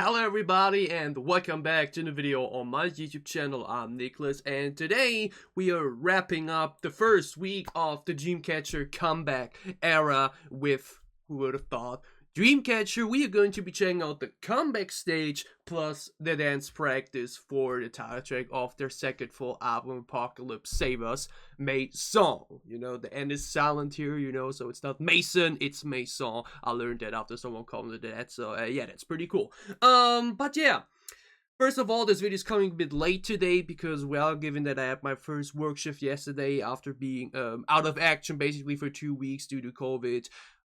Hello everybody and welcome back to the video on my YouTube channel. I'm Nicholas and today we are wrapping up the first week of the Dreamcatcher comeback era with, who would have thought, Dreamcatcher. We are going to be checking out the comeback stage plus the dance practice for the title track of their second full album, Apocalypse Save Us Maison. You know, the N is silent here, you know, so it's not Mason, it's Maison. I learned that after someone called it that, so yeah, that's pretty cool. But yeah. First of all, this video is coming a bit late today because, well, given that I had my first work shift yesterday after being out of action basically for 2 weeks due to COVID,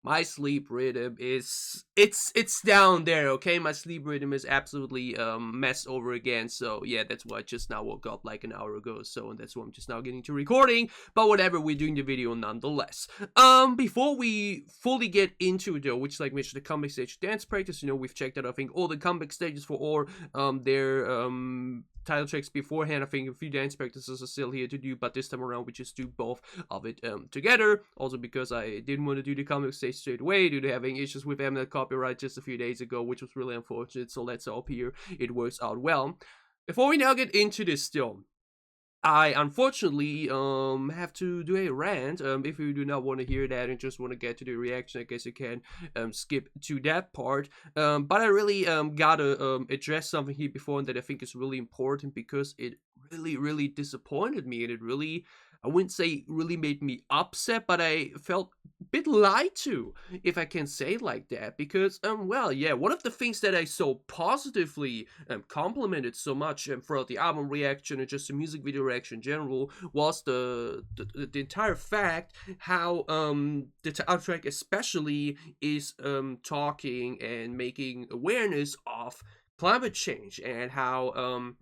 my sleep rhythm is it's down there. Okay, my sleep rhythm is absolutely messed over again. So yeah, that's why I just now woke up like an hour ago. So and that's why I'm just now getting to recording. But whatever, we're doing the video nonetheless. Before we fully get into it though, which like mentioned the comeback stage dance practice, you know, we've checked out I think all the comeback stages for all their title tracks beforehand. I think a few dance practices are still here to do, but this time around we just do both of it together. Also because I didn't want to do the comeback stage straight away due to having issues with Mnet copyright just a few days ago, which was really unfortunate. So let's hope here it works out well. Before we now get into this still, I unfortunately have to do a rant. If you do not want to hear that and just want to get to the reaction, I guess you can skip to that part. But I really gotta address something here before and that I think is really important because it really disappointed me, and it really, I wouldn't say really made me upset, but I felt a bit lied to, if I can say it like that, because well, yeah, one of the things that I so positively complimented so much throughout the album reaction and just the music video reaction in general was the entire fact how the title track especially is talking and making awareness of climate change and how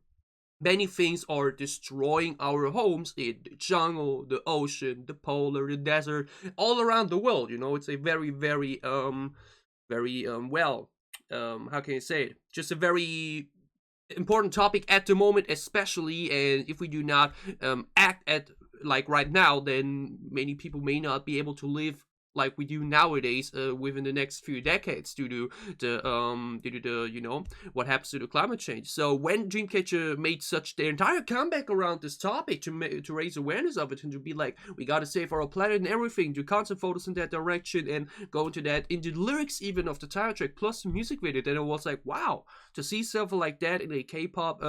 many things are destroying our homes in the jungle, the ocean, the polar, the desert, all around the world. You know, it's a very well, how can you say it? Just a very important topic at the moment, especially, and if we do not act at like right now, then many people may not be able to live like we do nowadays within the next few decades due to the you know what happens to the climate change. So when Dreamcatcher made such their entire comeback around this topic to raise awareness of it and to be like, we gotta save our planet and everything, do concept photos in that direction and go into that, into the lyrics even of the title track plus the music video, then it was like, wow, to see something like that in a K-pop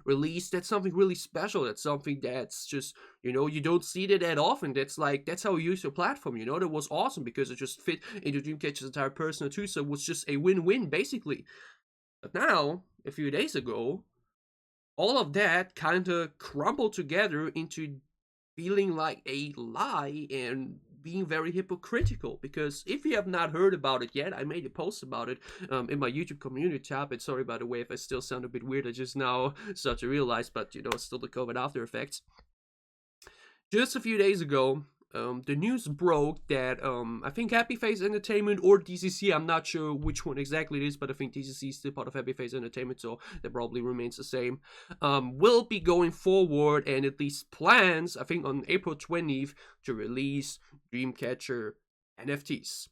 release, that's something really special. That's something that's just, you know, you don't see that often. That's like, that's how you use your platform, you know. That was awesome because it just fit into Dreamcatcher's entire persona too, so it was just a win-win basically. But now, a few days ago, all of that kind of crumbled together into feeling like a lie and being very hypocritical, because if you have not heard about it yet, I made a post about it in my YouTube community tab. And sorry by the way if I still sound a bit weird, I just now start to realize, but you know, it's still the COVID after effects. Just a few days ago, the news broke that I think Happy Face Entertainment or DCC, I'm not sure which one exactly it is, but I think DCC is still part of Happy Face Entertainment, so that probably remains the same, will be going forward and at least plans, I think on April 20th, to release Dreamcatcher NFTs.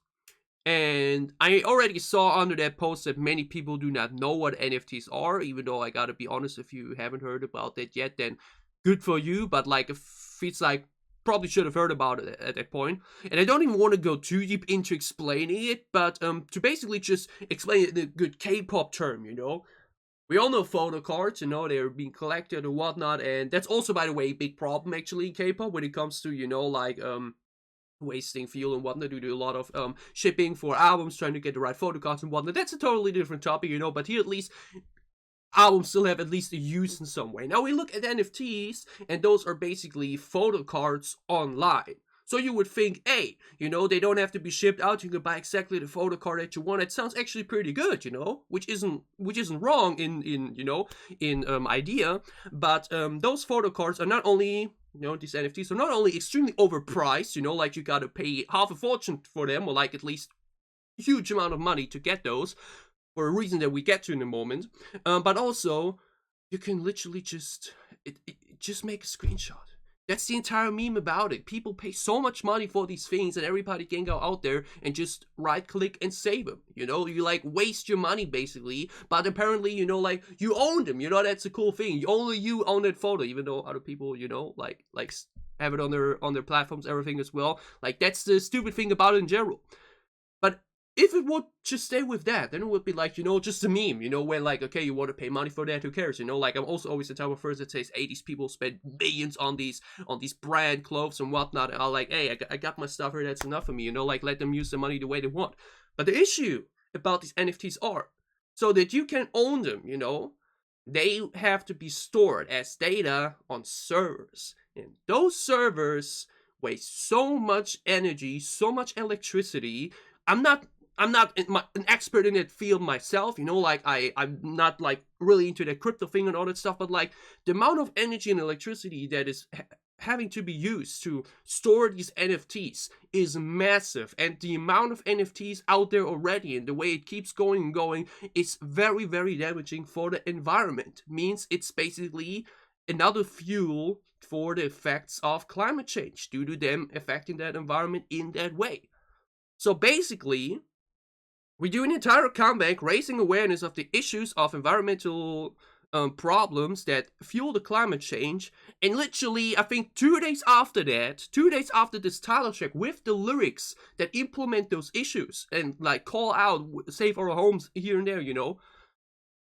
And I already saw under that post that many people do not know what NFTs are, even though I gotta be honest, if you haven't heard about that yet, then good for you, but like, if it's like, probably should have heard about it at that point. And I don't even want to go too deep into explaining it, but to basically just explain it in a good K-pop term, you know. We all know photo cards, you know, they're being collected and whatnot, and that's also, by the way, a big problem actually in K-pop when it comes to, you know, like wasting fuel and whatnot due to a lot of shipping for albums, trying to get the right photo cards and whatnot. That's a totally different topic, you know, but here at least albums still have at least a use in some way. Now we look at NFTs, and those are basically photo cards online. So you would think, hey, you know, they don't have to be shipped out. You can buy exactly the photo card that you want. It sounds actually pretty good, you know, which isn't wrong in you know, in idea. But those photo cards are not only, you know, these NFTs are not only extremely overpriced, you know, like you gotta pay half a fortune for them, or like at least a huge amount of money to get those, for a reason that we get to in a moment, but also you can literally just just make a screenshot. That's the entire meme about it. People pay so much money for these things and everybody can go out there and just right click and save them. You know, you like waste your money basically, but apparently, you know, like you own them. You know, that's a cool thing. Only you own that photo, even though other people, you know, like have it on their platforms, everything as well. Like that's the stupid thing about it in general. But if it would just stay with that, then it would be like, you know, just a meme, you know, where like, okay, you want to pay money for that, who cares, you know, like I'm also always the type of person that says, hey, these people spend millions on these brand clothes and whatnot, and I'm like, hey, I got my stuff here, that's enough for me, you know, like let them use the money the way they want. But the issue about these NFTs are, so that you can own them, you know, they have to be stored as data on servers, and those servers waste so much energy, so much electricity. I'm not an expert in that field myself, you know, like I'm not like really into that crypto thing and all that stuff, but like the amount of energy and electricity that is having to be used to store these NFTs is massive, and the amount of NFTs out there already and the way it keeps going and going is very, very damaging for the environment. Means it's basically another fuel for the effects of climate change due to them affecting that environment in that way. So basically, we do an entire comeback raising awareness of the issues of environmental problems that fuel the climate change. And literally, I think 2 days after that, 2 days after this title track with the lyrics that implement those issues and like call out save our homes here and there, you know,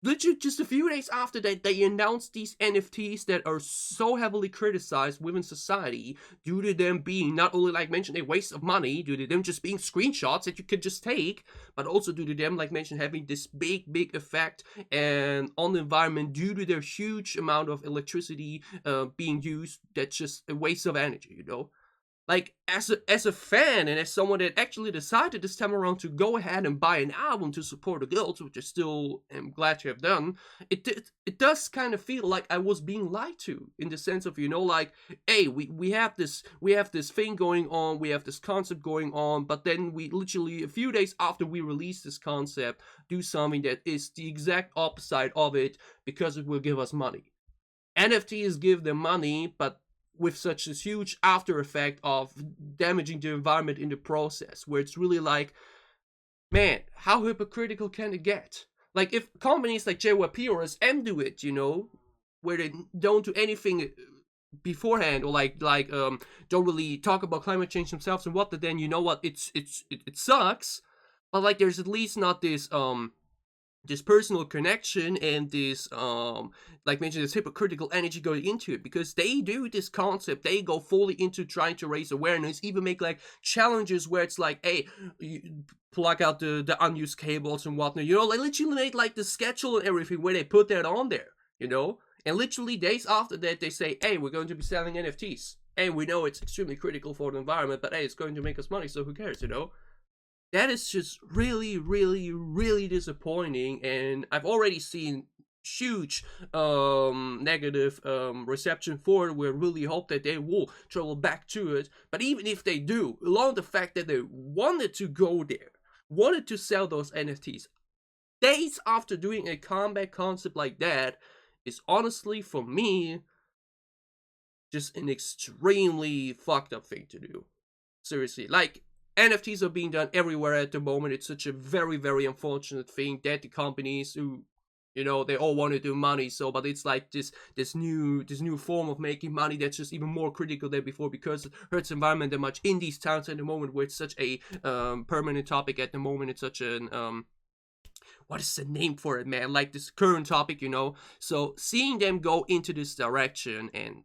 literally just a few days after that, they announced these NFTs that are so heavily criticized within society due to them being not only, like mentioned, a waste of money, due to them just being screenshots that you could just take, but also due to them, like mentioned, having this big effect and on the environment due to their huge amount of electricity being used. That's just a waste of energy, you know? Like, as a fan and as someone that actually decided this time around to go ahead and buy an album to support the girls, which I still am glad to have done, it does kind of feel like I was being lied to, in the sense of, you know, like, hey, we have this thing going on, we have this concept going on, but then we literally, a few days after we release this concept, do something that is the exact opposite of it because it will give us money. NFTs give them money, but with such a huge after effect of damaging the environment in the process, where it's really like, man, how hypocritical can it get? Like, if companies like JYP or SM do it, you know, where they don't do anything beforehand, or like don't really talk about climate change themselves and whatnot, then you know what, it sucks. But like, there's at least not this personal connection and this like mentioned, this hypocritical energy going into it, because they do this concept, they go fully into trying to raise awareness, even make like challenges where it's like, hey, you plug out the unused cables and whatnot, you know, like literally made like the schedule and everything where they put that on there, you know, and literally days after that they say, hey, we're going to be selling NFTs, and we know it's extremely critical for the environment, but hey, it's going to make us money, so who cares, you know? That is just really, really, really disappointing, and I've already seen huge negative reception for it. We really hope that they will travel back to it. But even if they do, along the fact that they wanted to go there, wanted to sell those NFTs, days after doing a comeback concept like that is honestly, for me, just an extremely fucked up thing to do. Seriously, like, NFTs are being done everywhere at the moment. It's such a very, very unfortunate thing that the companies who, you know, they all want to do money. So, but it's like this new form of making money that's just even more critical than before, because it hurts the environment that much in these towns at the moment, where it's such a permanent topic at the moment. It's such an what is the name for it, man? Like this current topic, you know. So seeing them go into this direction and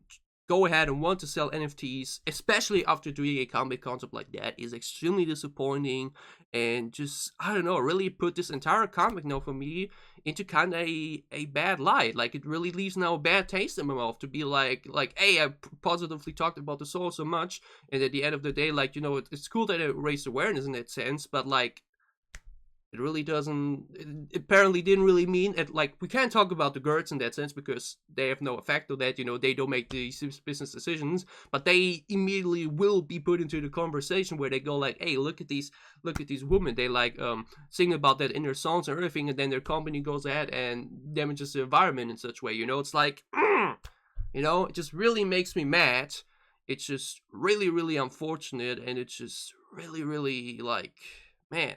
go ahead and want to sell NFTs, especially after doing a comic concept like that, is extremely disappointing, and just, I don't know, really put this entire comic now for me into kind of a bad light. Like, it really leaves now a bad taste in my mouth to be like, hey, I positively talked about the soul so much, and at the end of the day, like, you know, it's cool that it raised awareness in that sense, but like, it really doesn't, it apparently didn't really mean it. Like, we can't talk about the girls in that sense because they have no effect on that, you know, they don't make these business decisions, but they immediately will be put into the conversation where they go like, hey, look at these women, they like sing about that in their songs and everything, and then their company goes ahead and damages the environment in such way, you know. It's like, you know, it just really makes me mad. It's just really, really unfortunate, and it's just really, really like, man,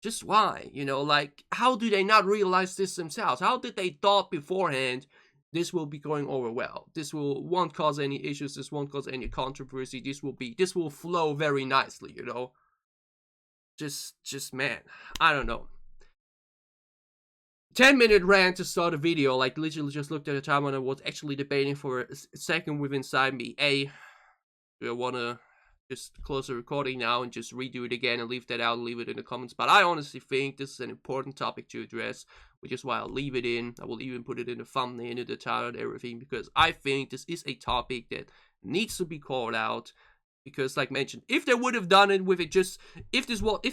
just why? You know, like, how do they not realize this themselves? How did they thought beforehand this will be going over well? This won't cause any issues. This won't cause any controversy. This will flow very nicely. You know, just man, I don't know. 10-minute rant to start a video. Like, literally just looked at the time when I was actually debating for a second with inside me. Do I want to just close the recording now and just redo it again and leave that out and leave it in the comments? But I honestly think this is an important topic to address, which is why I'll leave it in. I will even put it in the thumbnail, in the title and everything, because I think this is a topic that needs to be called out. Because, like mentioned, if they would have done it with it just, if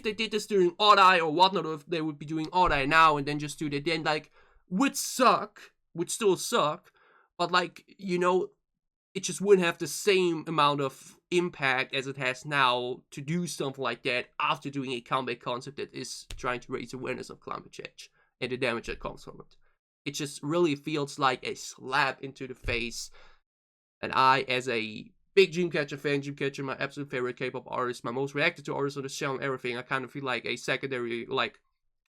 they did this during Odd Eye or whatnot, or if they would be doing Odd Eye now and then just do that, then, like, would still suck, but, like, you know, it just wouldn't have the same amount of impact as it has now to do something like that after doing a comeback concept that is trying to raise awareness of climate change and the damage that comes from it. It just really feels like a slap into the face, and I, as a big Dreamcatcher fan, Dreamcatcher, my absolute favorite K-pop artist, my most reacted to artist on the channel and everything. I kind of feel like a secondary, like,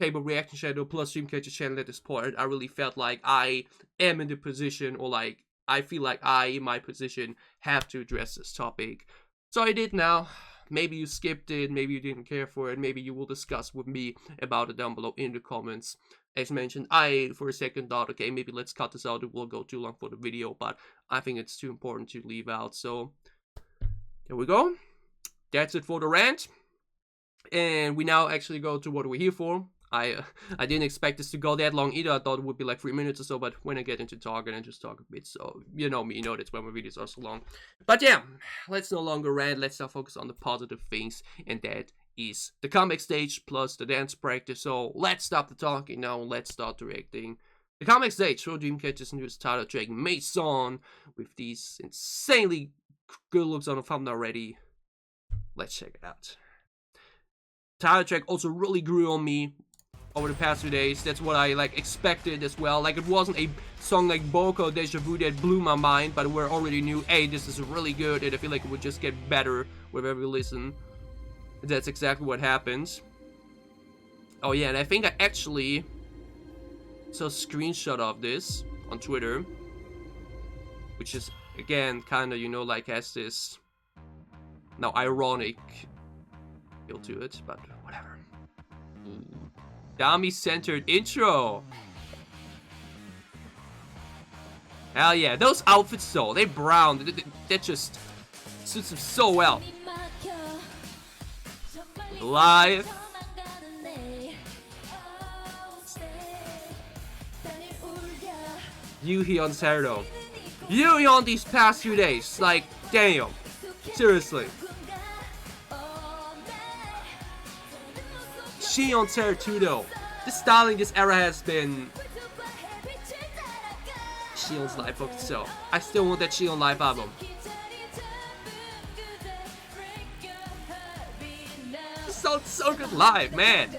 K-pop reaction channel plus Dreamcatcher channel at this point. I really felt like I am in the position, or like, I feel like I, in my position, have to address this topic. So I did now. Maybe you skipped it, maybe you didn't care for it, maybe you will discuss with me about it down below in the comments. As mentioned, I, for a second, thought, okay, maybe let's cut this out, it will go too long for the video, but I think it's too important to leave out, so there we go. That's it for the rant, and we now actually go to what we're here for. I didn't expect this to go that long either. I thought it would be like 3 minutes or so, but when I get into talking, I just talk a bit, so you know me, you know that's why my videos are so long. But yeah, let's no longer rant, let's now focus on the positive things, and that is the comeback stage plus the dance practice. So let's stop the talking now, let's start directing. The comeback stage for Dreamcatcher's newest title track, MAISON, with these insanely good looks on the thumbnail already. Let's check it out. Title track also really grew on me over the past few days. That's what I like expected as well. Like, it wasn't a song like Boko Deja Vu that blew my mind, but we already knew, hey, this is really good, and I feel like it would just get better with every listen. That's exactly what happens. Oh yeah, and I think I actually saw a screenshot of this on Twitter, which is, again, kind of, you know, like, has this now ironic feel to it, but whatever. Dummy-centered intro. Hell yeah, those outfits though, they brown, that just suits them so well. Live. Yuhyun Sero. Yuhyun these past few days, like, damn. Seriously. Shion Sero too though. The styling this era has been Shion's live book, so I still want that Shion live album. It sounds so good live, man.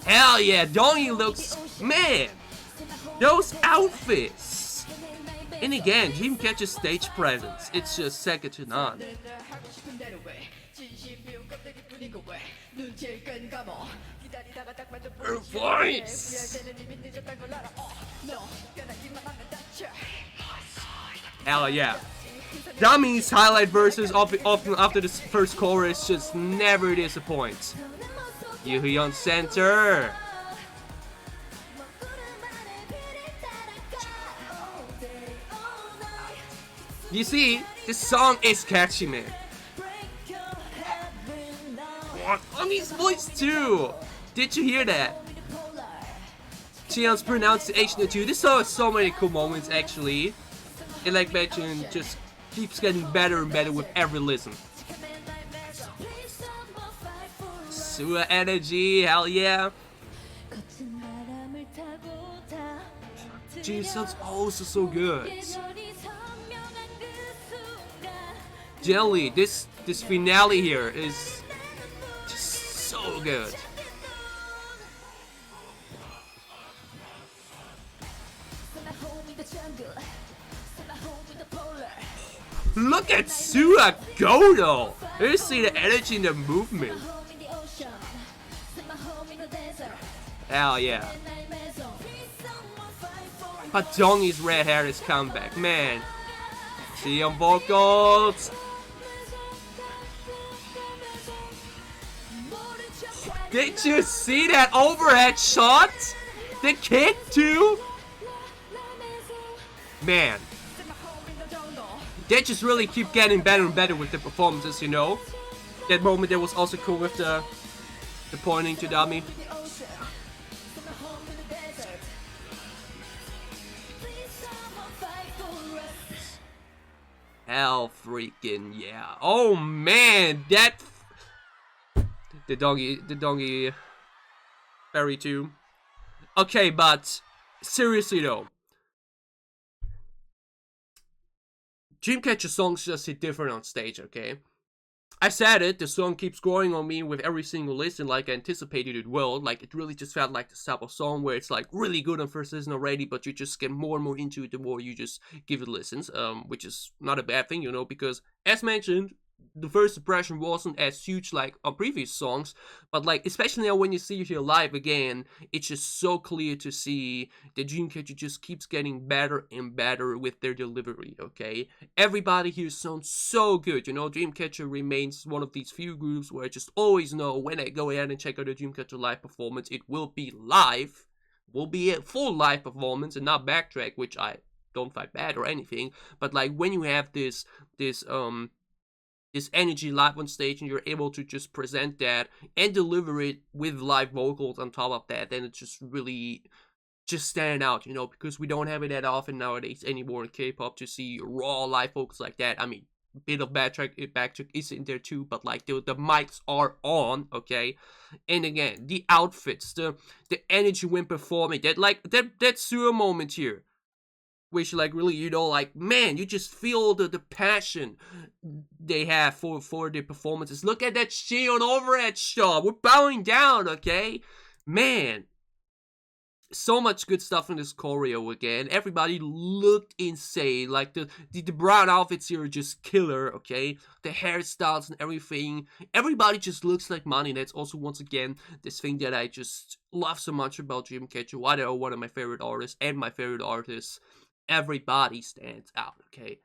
Hell yeah, Donnie looks, man, those outfits. And again, Dreamcatcher's stage presence, it's just second to none. Her voice! Hell yeah. Dummy's highlight verses often after the first chorus just never disappoints. Yuhyun center. You see, this song is catchy, man. What? Dummy's voice too. Did you hear that? Shion's pronunciation too. This song has so many cool moments actually. And like mentioned, just keeps getting better and better with every listen. Sewer energy, hell yeah. Gee, sounds also so good. Jelly, this finale here is just so good. Look at Sua go though! You see the energy in the movement. Hell yeah. Hadongi's red hair is comeback, man. See on vocals. Did you see that overhead shot? The kick too? Man. They just really keep getting better and better with the performances, you know? That moment that was also cool with the pointing to dummy. Hell freaking yeah. Oh man, that the donkey fairy too. Okay, but seriously though, Dreamcatcher songs just hit different on stage, okay? I said it, the song keeps growing on me with every single listen like I anticipated it will. Like, it really just felt like the type of song where it's like really good on first listen already, but you just get more and more into it the more you just give it listens, which is not a bad thing, you know, because as mentioned, the first impression wasn't as huge like on previous songs, but like especially now when you see it here live again, it's just so clear to see that Dreamcatcher just keeps getting better and better with their delivery, okay? Everybody here sounds so good, you know. Dreamcatcher remains one of these few groups where I just always know when I go ahead and check out a Dreamcatcher live performance, it will be live, will be a full live performance and not backtrack, which I don't find bad or anything, but like when you have this energy live on stage and you're able to just present that and deliver it with live vocals on top of that, then it's just really just standing out, you know, because we don't have it that often nowadays anymore in K-pop to see raw live vocals like that. I mean, a bit of backtrack is in there too, but like the mics are on, okay? And again, the outfits, the energy when performing, that Sura moment here, which like really, you know, like man, you just feel the passion they have for their performances. Look at that shield overhead shot. We're bowing down, okay? Man, so much good stuff in this choreo again. Everybody looked insane. Like the brown outfits here are just killer, okay? The hairstyles and everything. Everybody just looks like money. That's also once again this thing that I just love so much about Dreamcatcher. Why they are one of my favorite artists and my favorite artists. Everybody stands out, okay?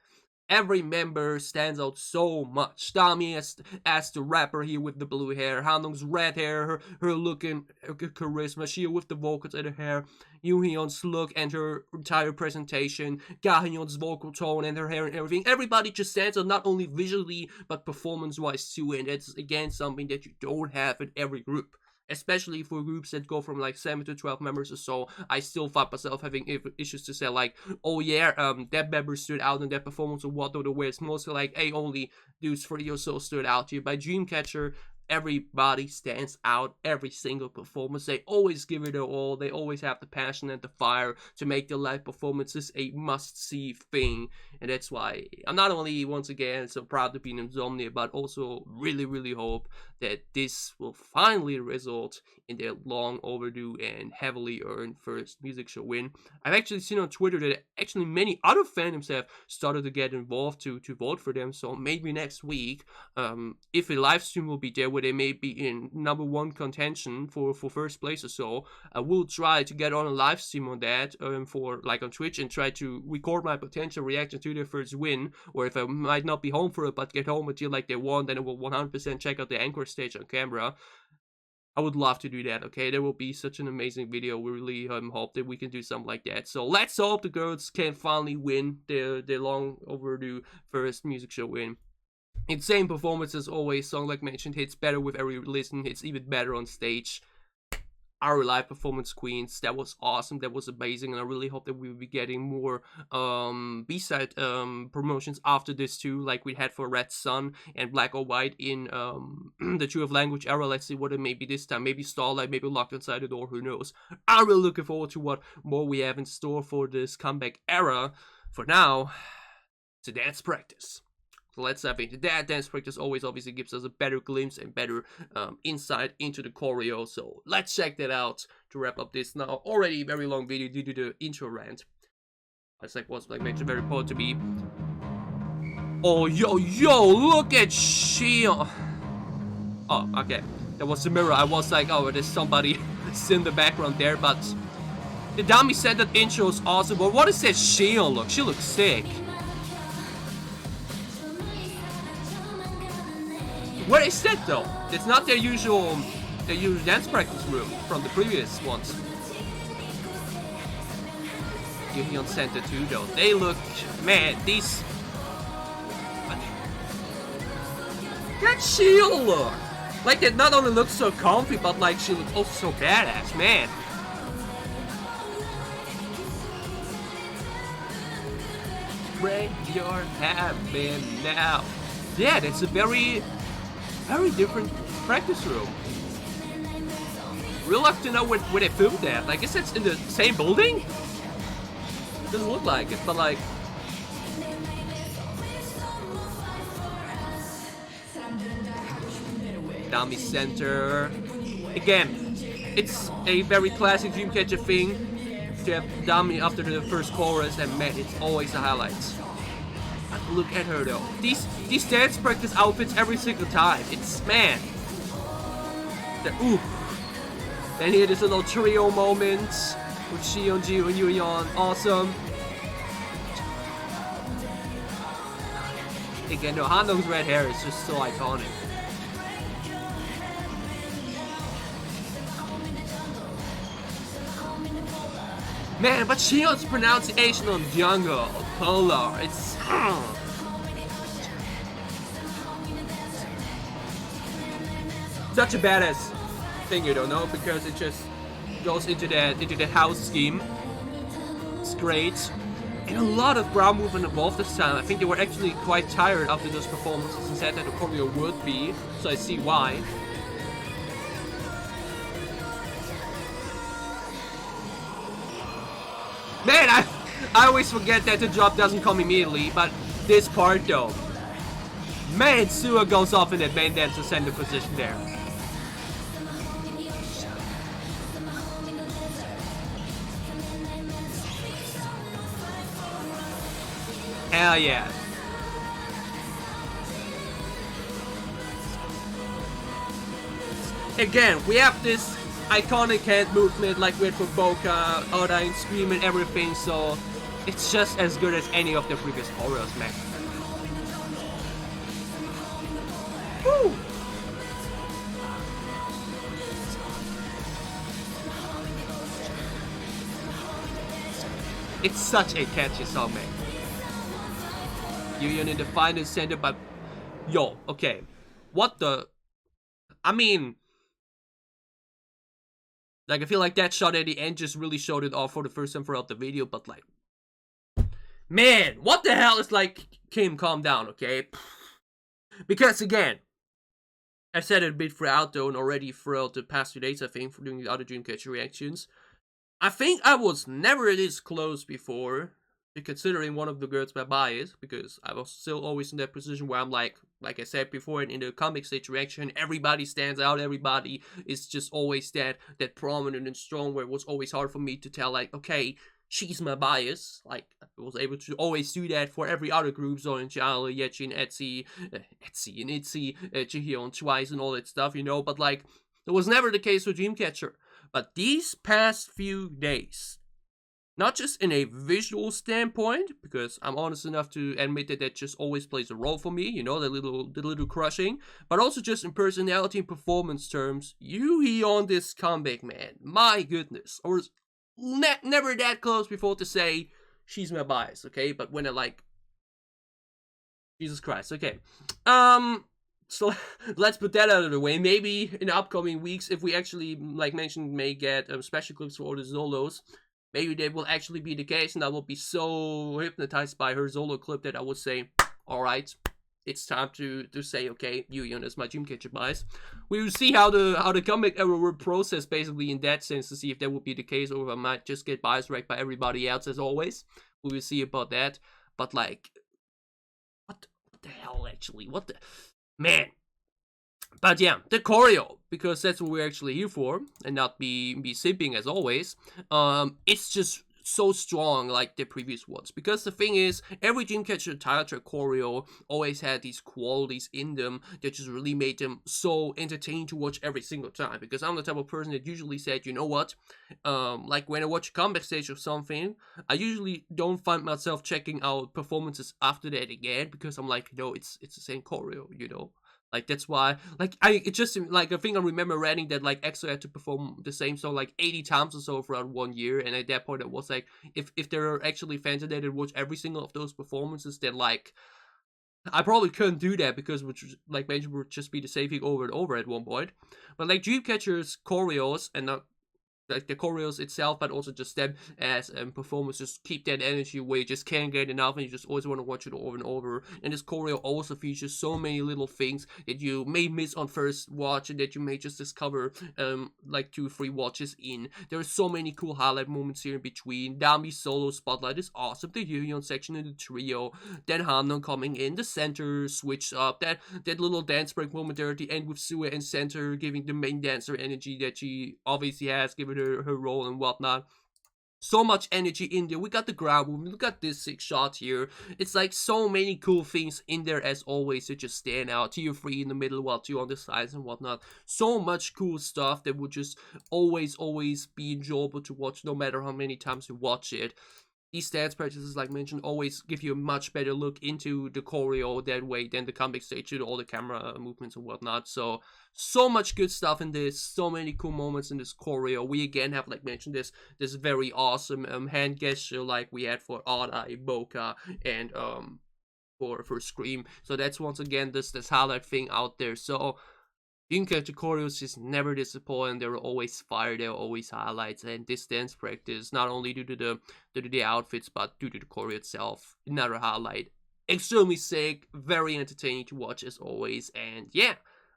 Every member stands out so much. Dami as the rapper here with the blue hair, Handong's red hair, her looking charisma, Shia with the vocals and her hair, Yuhyun's look and her entire presentation, Gahyun's vocal tone and her hair and everything. Everybody just stands out not only visually but performance-wise too, and that's again something that you don't have in every group. Especially for groups that go from like 7 to 12 members or so, I still find myself having issues to say like, oh yeah, that member stood out in that performance or what, or where it's mostly like, hey, only those 3 or so stood out here. By Dreamcatcher, everybody stands out every single performance. They always give it their all. They always have the passion and the fire to make their live performances a must-see thing. And that's why I'm not only, once again, so proud to be an Insomnia, but also really, really hope that this will finally result in their long overdue and heavily earned first music show win. I've actually seen on Twitter that actually many other fandoms have started to get involved to vote for them. So maybe next week, if a live stream will be there where they may be in #1 contention for first place or so, I will try to get on a live stream on that for like on Twitch and try to record my potential reaction to their first win. Or if I might not be home for it but get home until like they won, then I will 100% check out the anchor stage on camera. I would love to do that, okay? There will be such an amazing video. We really hope that we can do something like that. So let's hope the girls can finally win their long overdue first music show win. Insane performance as always. Song like mentioned hits better with every listen. It's even better on stage. Our live performance queens, that was awesome, that was amazing, and I really hope that we will be getting more B-side promotions after this too, like we had for Red Sun and Black or White in the True of Language era. Let's see what it may be this time. Maybe Starlight, maybe Locked Inside the Door, who knows. I'm really looking forward to what more we have in store for this comeback era. For now, it's a dance practice. So let's dive into that. Dance practice always obviously gives us a better glimpse and better insight into the choreo. So let's check that out to wrap up this now already very long video due to the intro rant. It's like was like makes it very important to me. Oh yo, look at Shion. Oh, okay. That was the mirror. I was like, oh, there's somebody in the background there, but the dummy said that intro is awesome. But what is that Shion look? She looks sick. Where is that though? It's not their usual dance practice room from the previous ones. Yuhyun Center too though. They look, man, these. That Shion look! Like it not only looks so comfy, but like she looks also so badass, man. Break your habit now. Yeah, that's a very different practice room. Real luck to know where they filmed that. I guess it's in the same building? Doesn't look like it, but like. Dummy Center. Again, it's a very classic Dreamcatcher thing to have dummy after the first chorus, and man, it's always the highlights. But look at her though. These dance practice outfits every single time. It's man. Ooh. Then here this little trio moment with Shion, Ji, and Yuyeon. Awesome. Again, no, Hanong's red hair is just so iconic. Man, but Shion's pronunciation on jungle, polar, it's. Such a badass thing, you don't know, because it just goes into that house scheme. It's great. And a lot of ground movement involved this time. I think they were actually quite tired after those performances and said that the choreo would be, so I see why. Man, I always forget that the drop doesn't come immediately, but this part though. Man, Suha goes off in that main dancer center position there. Hell yeah. Again, we have this iconic hand movement like we had for Boca, Oda and Scream and everything, so it's just as good as any of the previous choreos, man. Woo! It's such a catchy song, man. Yuyeon in the final center, but yo, okay. What the? I mean, like, I feel like that shot at the end just really showed it off for the first time throughout the video, but like, man, what the hell is like, Kim, calm down, okay? Because again, I said it a bit throughout though, and already throughout the past 2 days, I think, for doing the other Dreamcatcher reactions. I think I was never this close before to considering one of the girls my bias, because I was still always in that position where I'm like I said before, in the comic stage reaction, everybody stands out, everybody is just always that prominent and strong, where it was always hard for me to tell, like, okay, she's my bias. Like, I was able to always do that for every other group, so in Charlie, Yechin, Etsy, and Itzy, Jihyun, Twice, and all that stuff, you know, but like, it was never the case with Dreamcatcher. But these past few days, not just in a visual standpoint, because I'm honest enough to admit that that just always plays a role for me, you know, the little crushing, but also just in personality and performance terms, Yuhi on this comeback, man, my goodness, or never that close before to say she's my bias, okay, but when I like, Jesus Christ, okay, so let's put that out of the way. Maybe in the upcoming weeks, if we actually, like mentioned, may get special clips for all the Zolos, maybe that will actually be the case, and I will be so hypnotized by her Zolo clip that I would say, alright, it's time to say, okay, Yuyeon is my Dreamcatcher bias. We will see how the comeback era will process, basically, in that sense, to see if that would be the case, or if I might just get bias wrecked by everybody else, as always. We will see about that. But, like, what the hell, actually? What the... Man. But yeah, the choreo, because that's what we're actually here for, and not be simping as always. It's just so strong like the previous ones, because the thing is, every Dreamcatcher title track choreo always had these qualities in them that just really made them so entertaining to watch every single time. Because I'm the type of person that usually said, you know what, like when I watch a comeback stage or something, I usually don't find myself checking out performances after that again, because I'm like, no, it's the same choreo, you know. Like, that's why, like, I think I remember reading that, like, EXO had to perform the same song, like, 80 times or so throughout 1 year, and at that point, it was like, if there are actually fans out there that watch every single of those performances, then, like, I probably couldn't do that, because, which, like, maybe would just be the same thing over and over at one point. But, like, Dreamcatcher's choreos, and not like the choreos itself, but also just them as performances, keep that energy where you just can't get enough and you just always want to watch it over and over. And this choreo also features so many little things that you may miss on first watch and that you may just discover like 2-3 watches in. There are so many cool highlight moments here in between. Dami's solo spotlight is awesome, the Yuyeon section in the trio, then Hamnon coming in, the center switch up, that little dance break moment there at the end with Sue and center giving the main dancer energy that she obviously has given her role and whatnot. So much energy in there. We got the ground movement, we got this 6 shot here. It's like so many cool things in there as always that just stand out. Tier 3 in the middle, while 2 on the sides and whatnot. So much cool stuff that would just always be enjoyable to watch, no matter how many times you watch it. These dance practices, like mentioned, always give you a much better look into the choreo that way than the comeback stage with all the camera movements and whatnot. So much good stuff in this. So many cool moments in this choreo. We again have, like mentioned, this very awesome hand gesture like we had for Ada, Boca, and for Scream. So that's once again this highlight thing out there. So Dreamcatcher choreos just never disappoint. They were always fire. They were always highlights. And this dance practice, not only due to the outfits, but due to the choreo itself, another highlight. Extremely sick, very entertaining to watch as always. And yeah,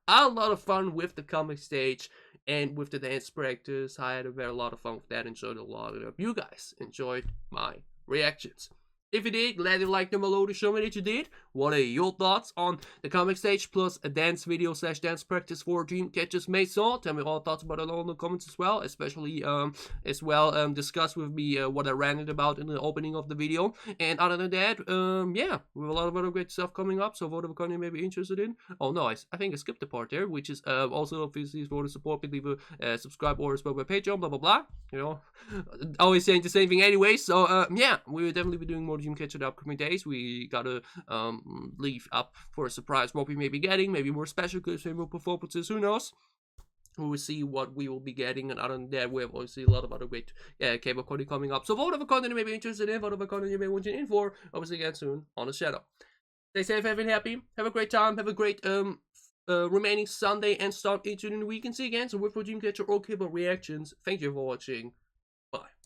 I had a lot of fun with the comic stage and with the dance practice. I had a lot of fun with that. Enjoyed a lot of you guys enjoyed my reactions. If you did, glad you liked them below to show me that you did. What are your thoughts on the comic stage plus a dance video / dance practice for Dreamcatcher MAISON? Tell me all thoughts about it all in the comments as well. Especially discuss with me what I ranted about in the opening of the video. And other than that, yeah, we have a lot of other great stuff coming up. So whatever content you may be interested in. Oh no, I think I skipped the part there, which is also obviously for the support, please leave a subscribe or support my Patreon, blah blah blah. You know, always saying the same thing anyway. So yeah, we will definitely be doing more Dreamcatcher the upcoming days. We gotta leave up for a surprise what we may be getting, maybe more special clips, maybe more performances, who knows. We will see what we will be getting, and other than that, we have obviously a lot of other great K-pop content coming up. So whatever content you may be interested in, whatever content you may want to in for, obviously again soon on the channel. Stay safe, have been happy, have a great time, have a great remaining Sunday and start into the weekend. See you again. So with for Dreamcatcher or K-pop reactions. Thank you for watching.